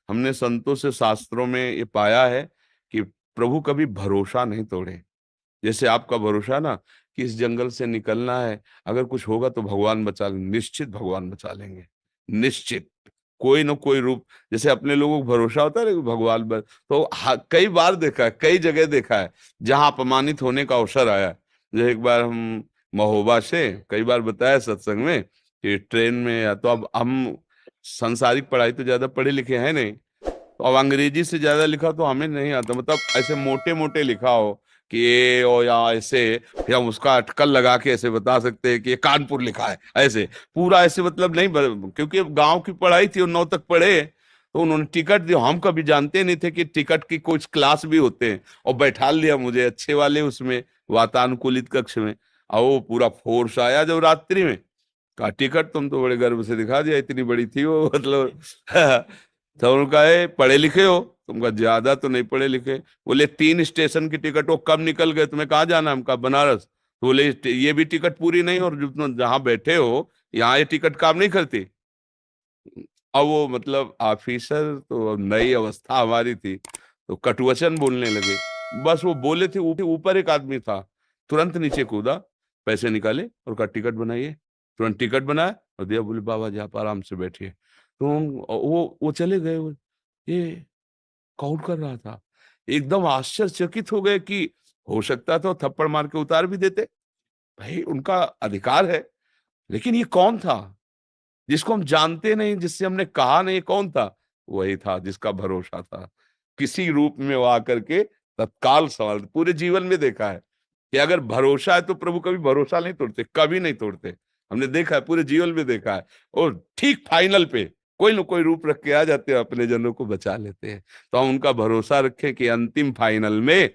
हमने संतों से, शास्त्रों में ये पाया है कि प्रभु कभी भरोसा नहीं तोड़े। जैसे आपका भरोसा ना कि इस जंगल से निकलना है, अगर कुछ होगा तो भगवान बचा लेंगे, निश्चित भगवान बचा लेंगे, निश्चित। कोई न कोई रूप, जैसे अपने लोगों को भरोसा होता है ना कि भगवान तो कई बार देखा है, कई जगह देखा है जहां अपमानित होने का अवसर आया। जैसे एक बार हम महोबा से, कई बार बताया सत्संग में कि ट्रेन में, या तो अब हम सांसारिक पढ़ाई तो ज्यादा पढ़े लिखे हैं नहीं, तो अब अंग्रेजी से ज्यादा लिखा तो हमें नहीं आता, मतलब ऐसे मोटे मोटे लिखा हो कि ये और या ऐसे, फिर हम उसका अटकल लगा के ऐसे बता सकते हैं कि ये कानपुर लिखा है, ऐसे पूरा ऐसे मतलब नहीं क्योंकि गांव की पढ़ाई थी और 9 तक पढ़े, तो उन्होंने टिकट दिया। हम कभी जानते नहीं थे कि टिकट की कुछ क्लास भी होते हैं, और बैठा लिया मुझे अच्छे वाले उसमें, वातानुकूलित कक्ष में। और वो पूरा फोर्स आया जब रात्रि में, का टिकट तुम तो बड़े गर्व से दिखा दिया, इतनी बड़ी थी वो मतलब तो उनका है पढ़े लिखे हो? तुमका ज्यादा तो नहीं पढ़े लिखे। बोले 3 स्टेशन की टिकट, वो कब निकल गए, तुम्हें कहाँ जाना? हमका बनारस। तो बोले ये भी टिकट पूरी नहीं, और जो तुम जहाँ बैठे हो यहाँ ये टिकट काम नहीं करती। अब वो मतलब ऑफिसर तो, नई अवस्था हमारी थी, तो कटुवचन बोलने लगे। बस वो बोले थे, ऊपर एक आदमी था, तुरंत नीचे कूदा, पैसे निकाले और कहा टिकट बनाइए। तुरंत टिकट बनाया और दिया। बोले बाबा जी आप आराम से बैठिए। तो वो चले गए। ये कौन कर रहा था? एकदम आश्चर्यचकित हो गए कि हो सकता था थप्पड़ मार के उतार भी देते, भाई उनका अधिकार है। लेकिन ये कौन था जिसको हम जानते नहीं, जिससे हमने कहा नहीं? कौन था? वही था जिसका भरोसा था। किसी रूप में वो आकर के तत्काल सवाल, पूरे जीवन में देखा है कि अगर भरोसा है तो प्रभु कभी भरोसा नहीं तोड़ते, कभी नहीं तोड़ते। हमने देखा है, पूरे जीवन में देखा है। और ठीक फाइनल पे कोई न कोई रूप रख के आ जाते हैं, अपने जनों को बचा लेते हैं। तो हम उनका भरोसा रखें कि अंतिम फाइनल में